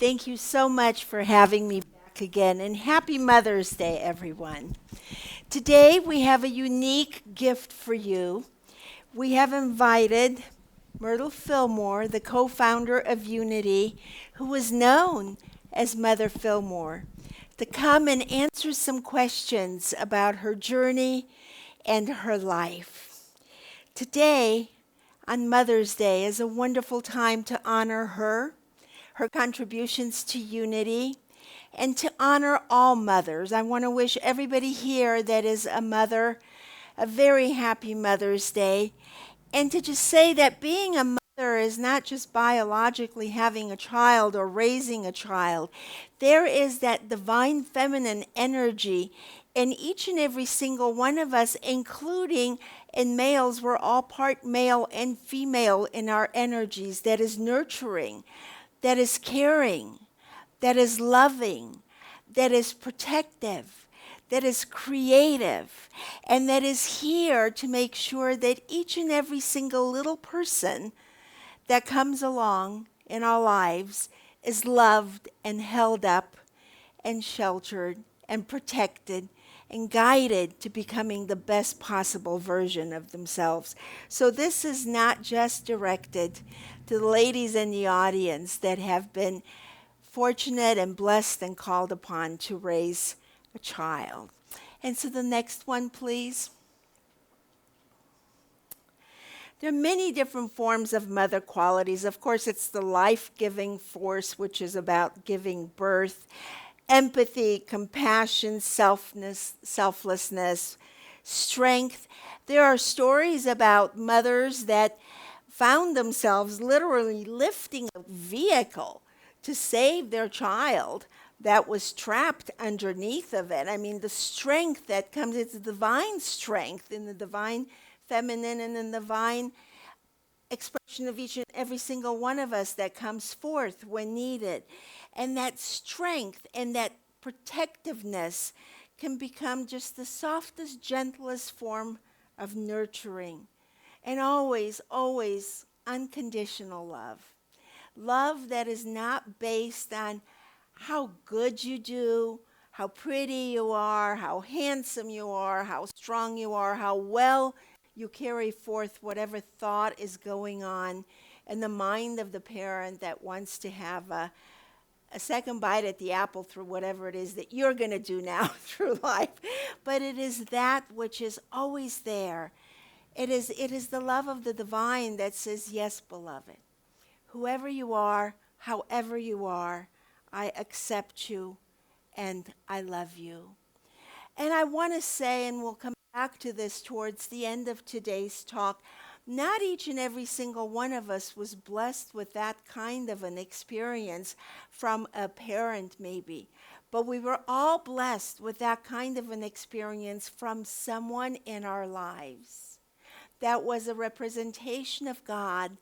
Thank you so much for having me back again, and happy Mother's Day, everyone. Today we have a unique gift for you. We have invited Myrtle Fillmore, the co-founder of Unity, who is known as Mother Fillmore, to come and answer some questions about her journey and her life. Today, on Mother's Day, is a wonderful time to honor her contributions to Unity, and to honor all mothers. I want to wish everybody here that is a mother a very happy Mother's Day, and to just say that being a mother is not just biologically having a child or raising a child. There is that divine feminine energy in each and every single one of us, including in males. We're all part male and female in our energies, that is nurturing, that is caring, that is loving, that is protective, that is creative, and that is here to make sure that each and every single little person that comes along in our lives is loved and held up and sheltered and protected and guided to becoming the best possible version of themselves. So this is not just directed to the ladies in the audience that have been fortunate and blessed and called upon to raise a child. And so the next one, please. There are many different forms of mother qualities. Of course, it's the life-giving force, which is about giving birth, empathy, compassion, selflessness, strength. There are stories about mothers that found themselves literally lifting a vehicle to save their child that was trapped underneath of it. I mean, the strength that comes, it's divine strength in the divine feminine and the divine expression of each and every single one of us that comes forth when needed. And that strength and that protectiveness can become just the softest, gentlest form of nurturing. And always, always unconditional love. Love that is not based on how good you do, how pretty you are, how handsome you are, how strong you are, how well you carry forth whatever thought is going on in the mind of the parent that wants to have a second bite at the apple through whatever it is that you're going to do now through life. But it is that which is always there. It is the love of the divine that says, yes, beloved, whoever you are, however you are, I accept you and I love you. And I want to say, and we'll come back to this towards the end of today's talk, not each and every single one of us was blessed with that kind of an experience from a parent maybe, but we were all blessed with that kind of an experience from someone in our lives that was a representation of God,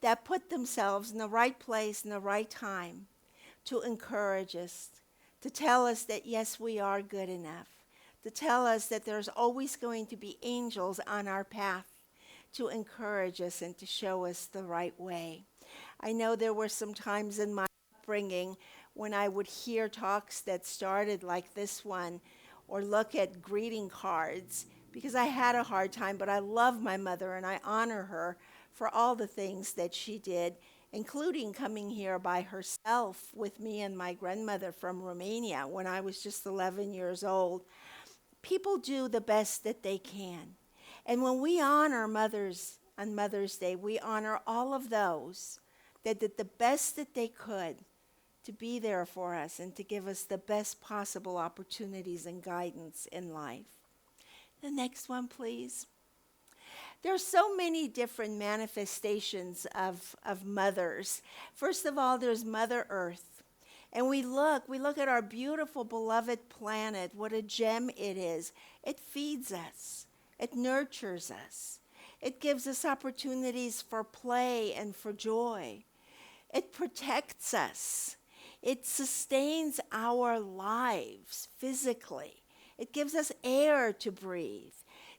that put themselves in the right place in the right time to encourage us, to tell us that yes, we are good enough, to tell us that there's always going to be angels on our path to encourage us and to show us the right way. I know there were some times in my upbringing when I would hear talks that started like this one, or look at greeting cards, because I had a hard time, but I love my mother and I honor her for all the things that she did, including coming here by herself with me and my grandmother from Romania when I was just 11 years old. People do the best that they can. And when we honor mothers on Mother's Day, we honor all of those that did the best that they could to be there for us and to give us the best possible opportunities and guidance in life. The next one, please. There are so many different manifestations of mothers. First of all, there's Mother Earth. And we look at our beautiful, beloved planet, what a gem it is. It feeds us. It nurtures us. It gives us opportunities for play and for joy. It protects us. It sustains our lives physically. It gives us air to breathe.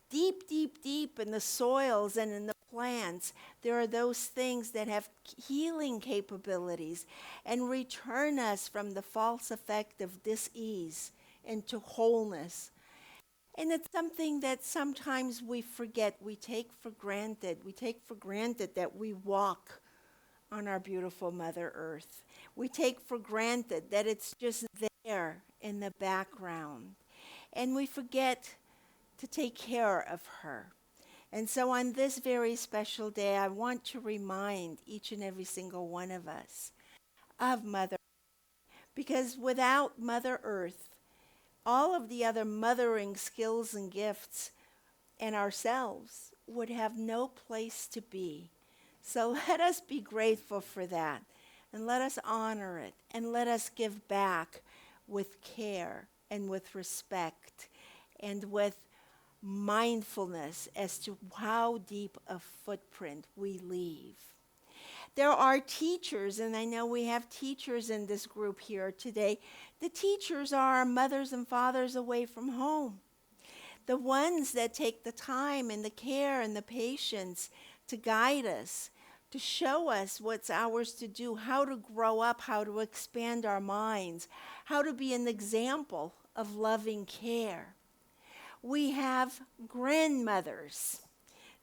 Deep, deep, deep in the soils and in the plants. There are those things that have healing capabilities and return us from the false effect of dis-ease into wholeness. And it's something that sometimes we forget. We take for granted. We take for granted that we walk on our beautiful Mother Earth. We take for granted that it's just there in the background. And we forget to take care of her. And so on this very special day, I want to remind each and every single one of us of Mother Earth. Because without Mother Earth, all of the other mothering skills and gifts and ourselves would have no place to be. So let us be grateful for that, and let us honor it, and let us give back with care and with respect and with mindfulness as to how deep a footprint we leave. There are teachers, and I know we have teachers in this group here today. The teachers are our mothers and fathers away from home. The ones that take the time and the care and the patience to guide us, to show us what's ours to do, how to grow up, how to expand our minds, how to be an example of loving care. We have grandmothers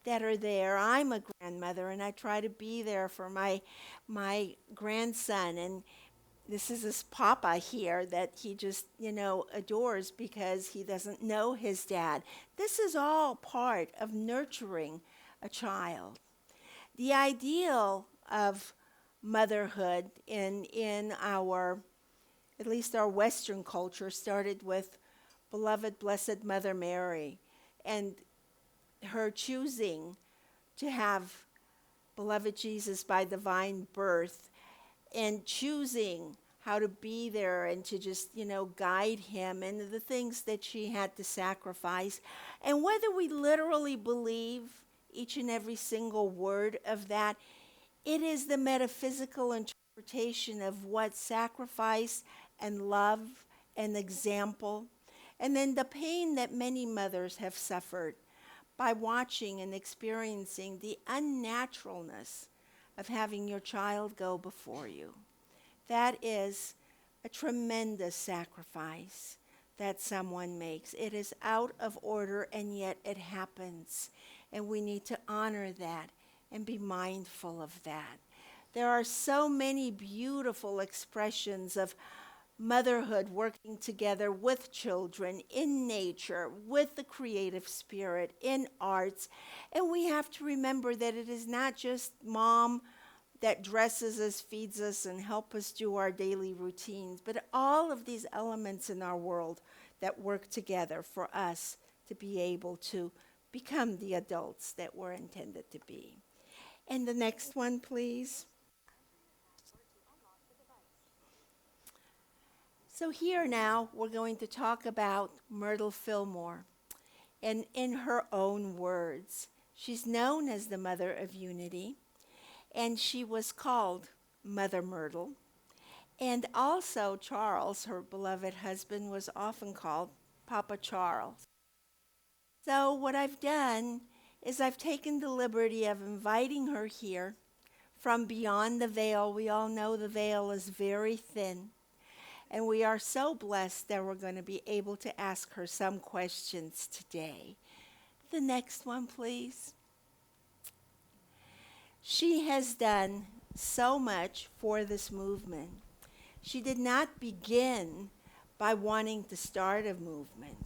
that are there. I'm a grandmother, and I try to be there for my grandson. And this is his papa here that he just, adores because he doesn't know his dad. This is all part of nurturing a child. The ideal of motherhood in our, at least our Western culture, started with beloved Blessed Mother Mary and her choosing to have beloved Jesus by divine birth and choosing how to be there and to just, guide him and the things that she had to sacrifice. And whether we literally believe each and every single word of that, it is the metaphysical interpretation of what sacrifice and love and example, and then the pain that many mothers have suffered by watching and experiencing the unnaturalness of having your child go before you. That is a tremendous sacrifice that someone makes. It is out of order, and yet it happens. And we need to honor that and be mindful of that. There are so many beautiful expressions of motherhood working together with children, in nature, with the creative spirit, in arts. And we have to remember that it is not just mom that dresses us, feeds us, and helps us do our daily routines, but all of these elements in our world that work together for us to be able to become the adults that we're intended to be. And the next one, please. So here now, we're going to talk about Myrtle Fillmore. And in her own words, she's known as the Mother of Unity, and she was called Mother Myrtle. And also Charles, her beloved husband, was often called Papa Charles. So what I've done is I've taken the liberty of inviting her here from beyond the veil. We all know the veil is very thin. And we are so blessed that we're going to be able to ask her some questions today. The next one, please. She has done so much for this movement. She did not begin by wanting to start a movement.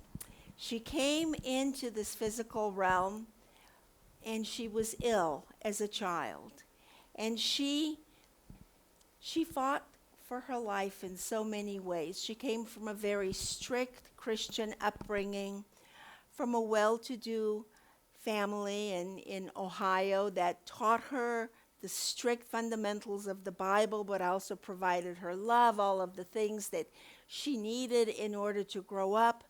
She came into this physical realm and she was ill as a child. And she fought for her life in so many ways. She came from a very strict Christian upbringing, from a well-to-do family in Ohio that taught her the strict fundamentals of the Bible, but also provided her love, all of the things that she needed in order to grow up,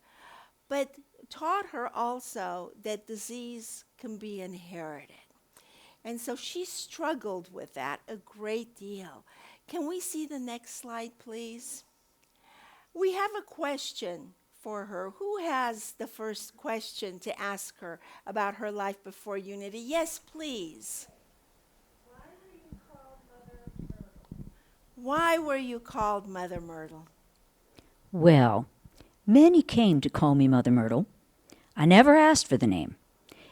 but taught her also that disease can be inherited. And so she struggled with that a great deal. Can we see the next slide, please? We have a question for her. Who has the first question to ask her about her life before unity? Yes, please. Why were you called Mother Myrtle? Why were you called Mother Myrtle? Well, many came to call me Mother Myrtle. I never asked for the name.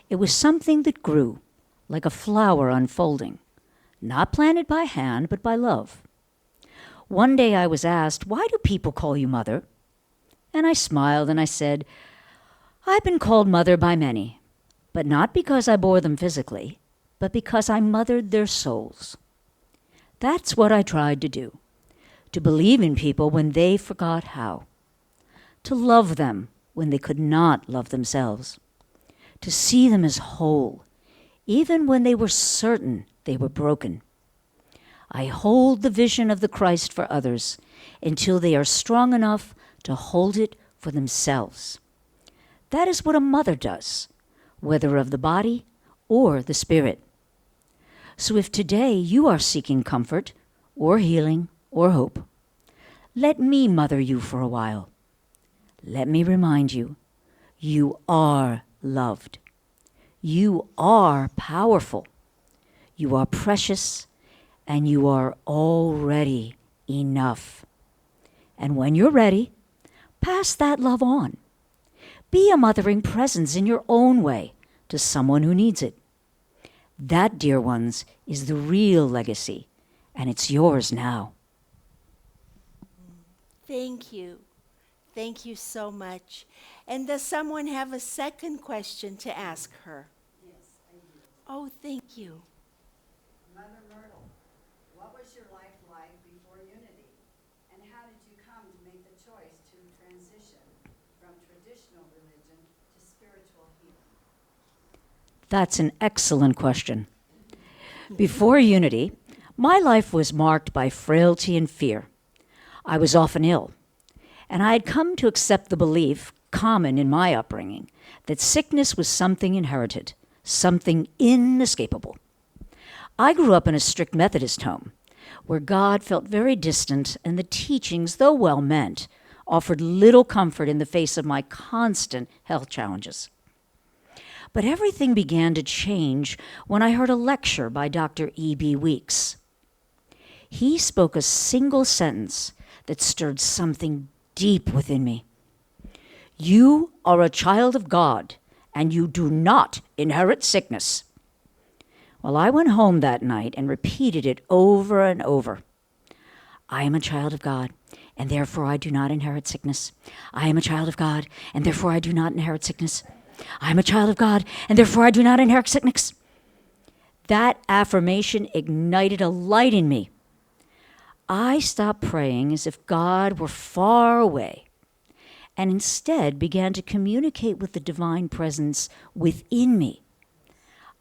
It was something that grew, like a flower unfolding, not planted by hand, but by love. One day I was asked, "Why do people call you Mother?" And I smiled and I said, "I've been called Mother by many, but not because I bore them physically, but because I mothered their souls." That's what I tried to do, to believe in people when they forgot how, to love them when they could not love themselves, to see them as whole, even when they were certain they were broken. I hold the vision of the Christ for others until they are strong enough to hold it for themselves. That is what a mother does, whether of the body or the spirit. So if today you are seeking comfort or healing or hope, let me mother you for a while. Let me remind you, you are loved. You are powerful. You are precious, and you are already enough. And when you're ready, pass that love on. Be a mothering presence in your own way to someone who needs it. That, dear ones, is the real legacy, and it's yours now. Thank you. Thank you so much. And does someone have a second question to ask her? Yes, I do. Oh, thank you. Mother Myrtle, what was your life like before unity? And how did you come to make the choice to transition from traditional religion to spiritual healing? That's an excellent question. Before unity, my life was marked by frailty and fear. I was often ill, and I had come to accept the belief, common in my upbringing, that sickness was something inherited, something inescapable. I grew up in a strict Methodist home, where God felt very distant and the teachings, though well meant, offered little comfort in the face of my constant health challenges. But everything began to change when I heard a lecture by Dr. E.B. Weeks. He spoke a single sentence that stirred something deep within me. You are a child of God, and you do not inherit sickness. Well, I went home that night and repeated it over and over. I am a child of God, and therefore I do not inherit sickness. I am a child of God, and therefore I do not inherit sickness. I am a child of God, and therefore I do not inherit sickness. That affirmation ignited a light in me. I stopped praying as if God were far away, and instead began to communicate with the divine presence within me.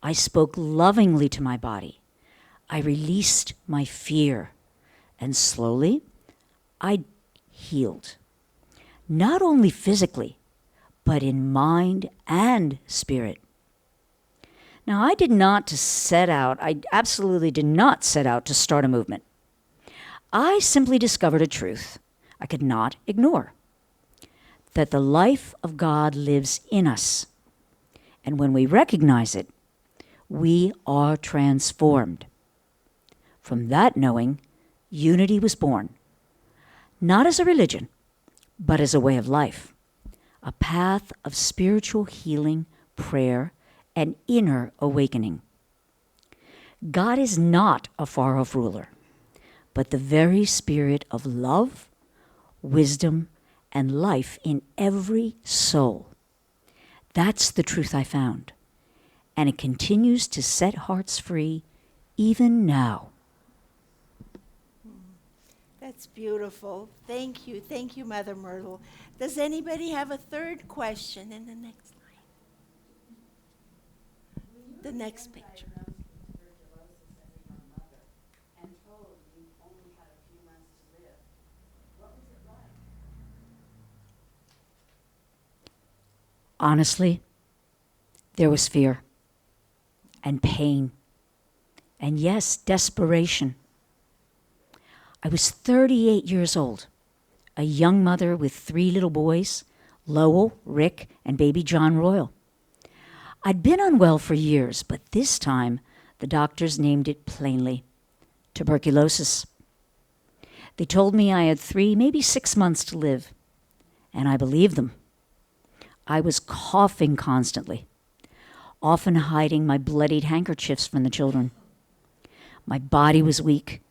I spoke lovingly to my body. I released my fear, and slowly I healed. Not only physically, but in mind and spirit. Now, I absolutely did not set out to start a movement. I simply discovered a truth I could not ignore, that the life of God lives in us. And when we recognize it, we are transformed. From that knowing, unity was born, not as a religion, but as a way of life, a path of spiritual healing, prayer, and inner awakening. God is not a far-off ruler, but the very spirit of love, wisdom, and life in every soul. That's the truth I found, and it continues to set hearts free even now. That's beautiful. Thank you. Thank you, Mother Myrtle. Does anybody have a third question in the next line? The next picture. Tuberculosis as a young mother and told you only had a few months to live. What was it like? Honestly, there was fear and pain and, yes, desperation. I was 38 years old, a young mother with 3 little boys, Lowell, Rick, and baby John Royal. I'd been unwell for years, but this time the doctors named it plainly: tuberculosis. They told me I had 3, maybe 6 months to live, and I believed them. I was coughing constantly, often hiding my bloodied handkerchiefs from the children. My body was weak,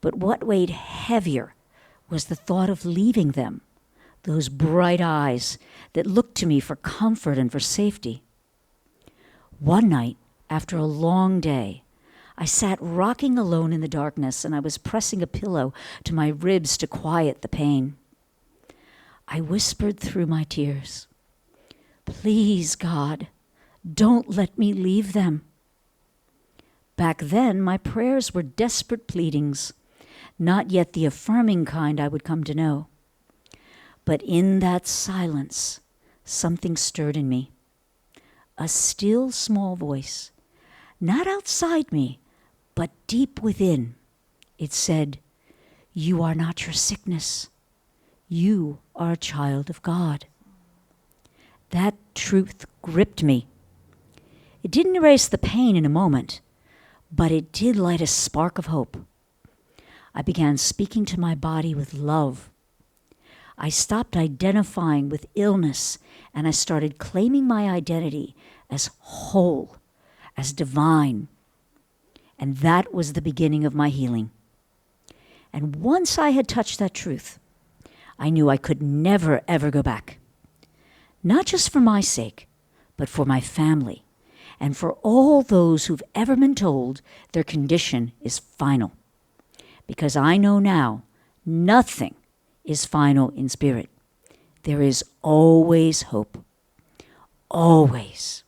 but what weighed heavier was the thought of leaving them, those bright eyes that looked to me for comfort and for safety. One night, after a long day, I sat rocking alone in the darkness, and I was pressing a pillow to my ribs to quiet the pain. I whispered through my tears, "Please, God, don't let me leave them." Back then, my prayers were desperate pleadings, not yet the affirming kind I would come to know. But in that silence, something stirred in me. A still small voice, not outside me, but deep within. It said, "You are not your sickness. You are a child of God." That truth gripped me. It didn't erase the pain in a moment, but it did light a spark of hope. I began speaking to my body with love. I stopped identifying with illness, and I started claiming my identity as whole, as divine. And that was the beginning of my healing. And once I had touched that truth, I knew I could never, ever go back. Not just for my sake, but for my family, and for all those who've ever been told their condition is final. Because I know now, nothing is final in spirit. There is always hope. Always.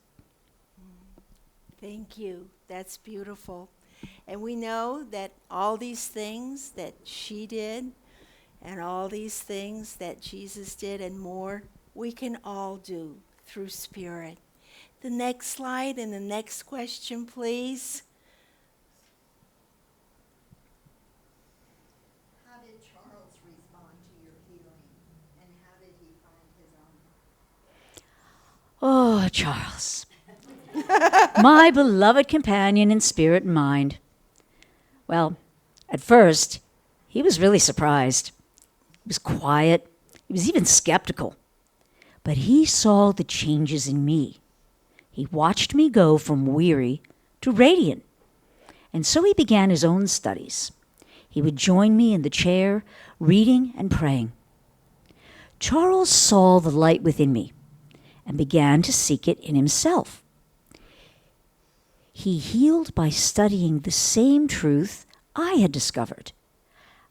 Thank you. That's beautiful. And we know that all these things that she did and all these things that Jesus did and more, we can all do through Spirit. The next slide and the next question, please. How did Charles respond to your healing, and how did he find his own? Oh, Charles. My beloved companion in spirit and mind. Well, at first, he was really surprised. He was quiet. He was even skeptical. But he saw the changes in me. He watched me go from weary to radiant. And so he began his own studies. He would join me in the chair, reading and praying. Charles saw the light within me and began to seek it in himself. He healed by studying the same truth I had discovered,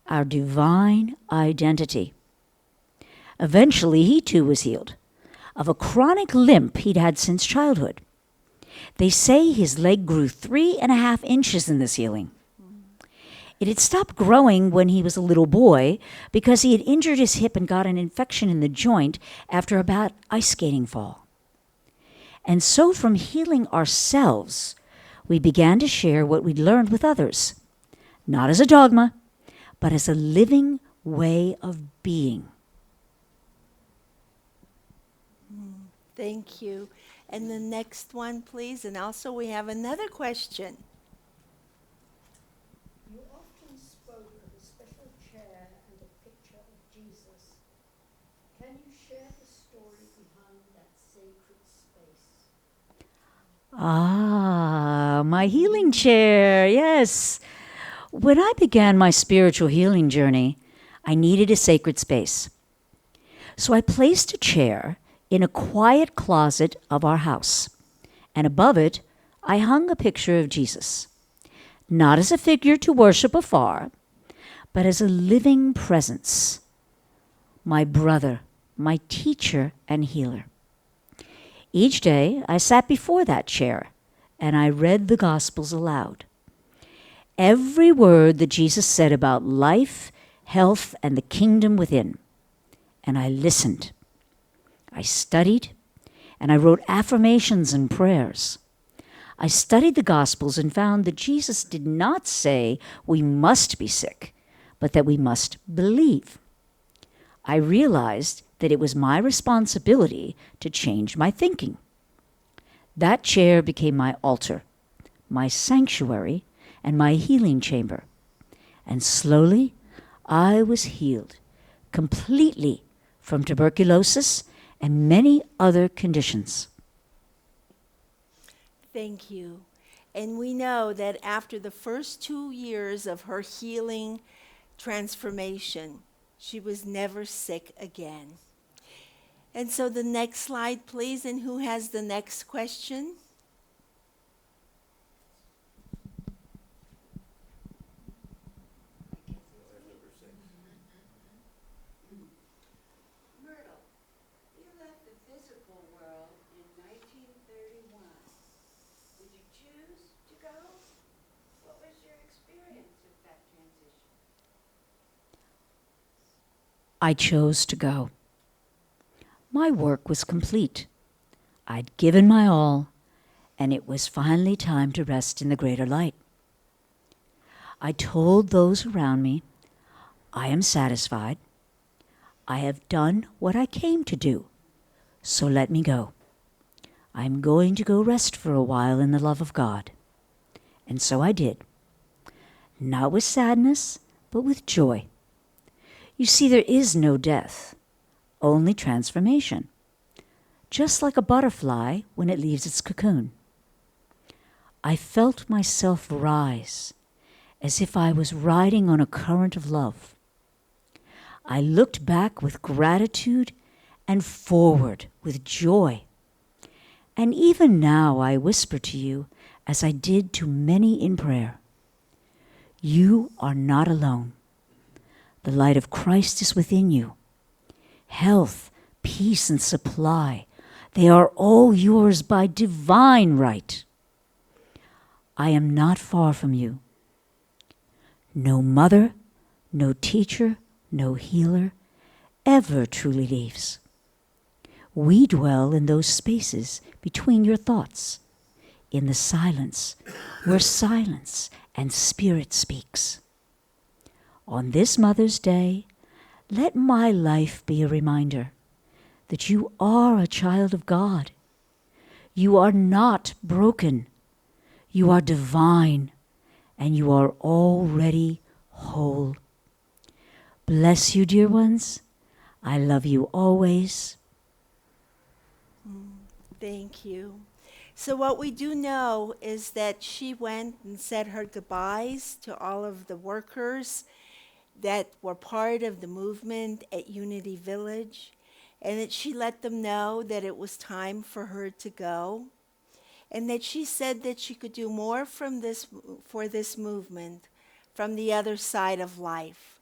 our divine identity. Eventually, he too was healed of a chronic limp he'd had since childhood. They say his leg grew 3.5 inches in this healing. It had stopped growing when he was a little boy because he had injured his hip and got an infection in the joint after a bad ice skating fall. And so from healing ourselves, we began to share what we'd learned with others, not as a dogma, but as a living way of being. Thank you. And the next one, please. And also we have another question. You often spoke of a special chair and a picture of Jesus. Can you share the story behind that sacred space? Ah, my healing chair, yes. When I began my spiritual healing journey, I needed a sacred space. So I placed a chair in a quiet closet of our house, and above it, I hung a picture of Jesus, not as a figure to worship afar, but as a living presence, my brother, my teacher and healer. Each day, I sat before that chair, and I read the Gospels aloud. Every word that Jesus said about life, health, and the kingdom within. And I listened. I studied, and I wrote affirmations and prayers. I studied the Gospels and found that Jesus did not say we must be sick, but that we must believe. I realized that it was my responsibility to change my thinking. That chair became my altar, my sanctuary, and my healing chamber. And slowly, I was healed completely from tuberculosis and many other conditions. Thank you. And we know that after the first 2 years of her healing transformation, she was never sick again. And so the next slide, please. And who has the next question? Myrtle, you left the physical world in 1931. Did you choose to go? What was your experience of that transition? I chose to go. My work was complete. I'd given my all, and it was finally time to rest in the greater light. I told those around me, I am satisfied. I have done what I came to do, so let me go. I'm going to go rest for a while in the love of God. And so I did. Not with sadness, but with joy. You see, there is no death, only transformation. Just like a butterfly when it leaves its cocoon. I felt myself rise, as if I was riding on a current of love. I looked back with gratitude and forward with joy. And even now I whisper to you, as I did to many in prayer, you are not alone. The light of Christ is within you. Health, peace, and supply, they are all yours by divine right. I am not far from you. No mother, no teacher, no healer ever truly leaves. We dwell in those spaces between your thoughts, in the silence where silence and spirit speaks. On this Mother's Day, let my life be a reminder that you are a child of God. You are not broken. You are divine, and you are already whole. Bless you, dear ones. I love you always. Thank you. So what we do know is that she went and said her goodbyes to all of the workers that were part of the movement at Unity Village, and that she let them know that it was time for her to go, and that she said that she could do more for this movement from the other side of life.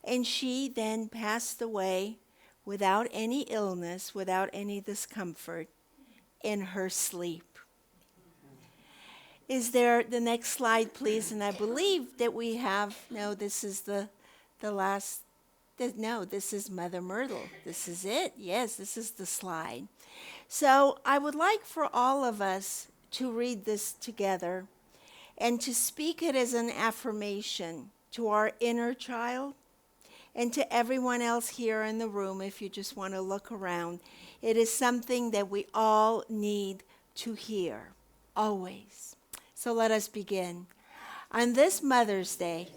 And she then passed away without any illness, without any discomfort, in her sleep. Is there the next slide, please? And I believe that we have, no, this is the last, no, this is Mother Myrtle. This is it. Yes, this is the slide. So I would like for all of us to read this together and to speak it as an affirmation to our inner child and to everyone else here in the room, if you just want to look around. It is something that we all need to hear, always. So let us begin. On this Mother's Day,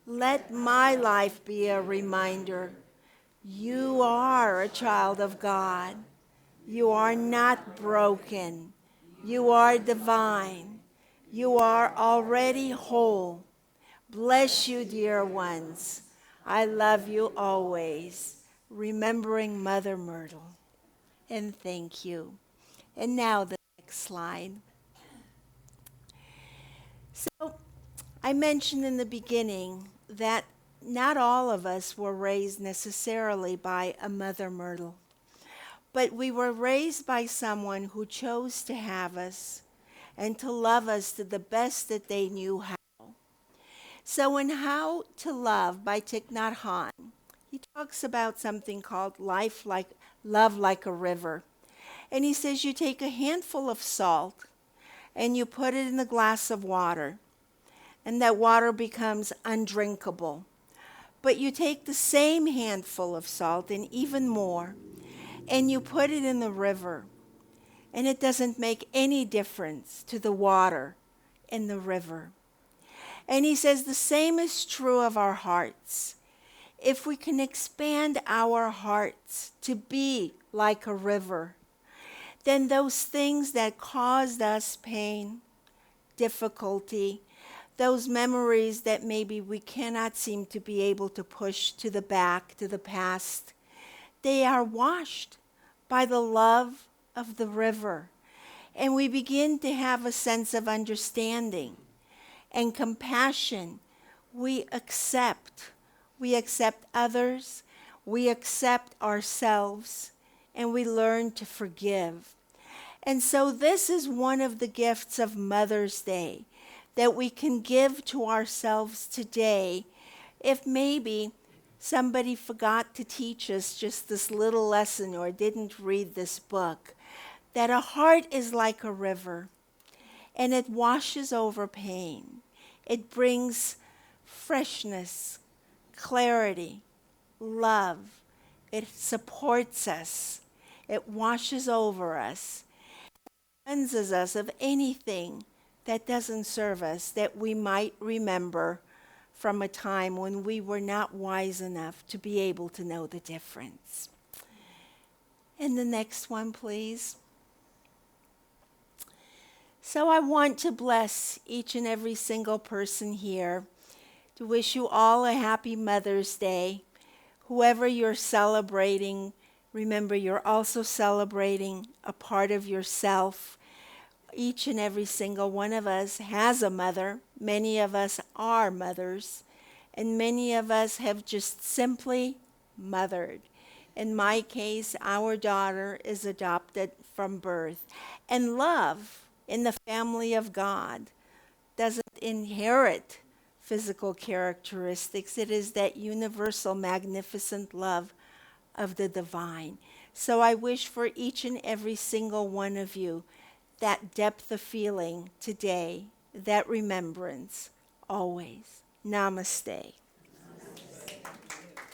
let my life be a reminder. You are a child of God. You are not broken. You are divine. You are already whole. Bless you, dear ones. I love you always. Remembering Mother Myrtle. And thank you. And now the next slide. So I mentioned in the beginning that not all of us were raised necessarily by a Mother Myrtle, but we were raised by someone who chose to have us and to love us to the best that they knew how. So in How to Love by Thich Nhat Hanh, he talks about something called love like a river. And he says you take a handful of salt and you put it in a glass of water, and that water becomes undrinkable. But you take the same handful of salt and even more, and you put it in the river, and it doesn't make any difference to the water in the river. And he says the same is true of our hearts. If we can expand our hearts to be like a river, then those things that caused us pain, difficulty, those memories that maybe we cannot seem to be able to push to the back, to the past, they are washed by the love of the river. And we begin to have a sense of understanding and compassion. We accept others, we accept ourselves, and we learn to forgive. And so this is one of the gifts of Mother's Day that we can give to ourselves today. If maybe somebody forgot to teach us just this little lesson or didn't read this book, that a heart is like a river and it washes over pain. It brings freshness, clarity, love. It supports us. It washes over us, cleanses us of anything that doesn't serve us, that we might remember from a time when we were not wise enough to be able to know the difference. And the next one, please. So I want to bless each and every single person here, to wish you all a happy Mother's Day. Whoever you're celebrating, remember you're also celebrating a part of yourself. Each and every single one of us has a mother. Many of us are mothers, and many of us have just simply mothered. In my case, our daughter is adopted from birth. And love in the family of God doesn't inherit physical characteristics. It is that universal, magnificent love of the divine. So I wish for each and every single one of you that depth of feeling today, that remembrance always. Namaste.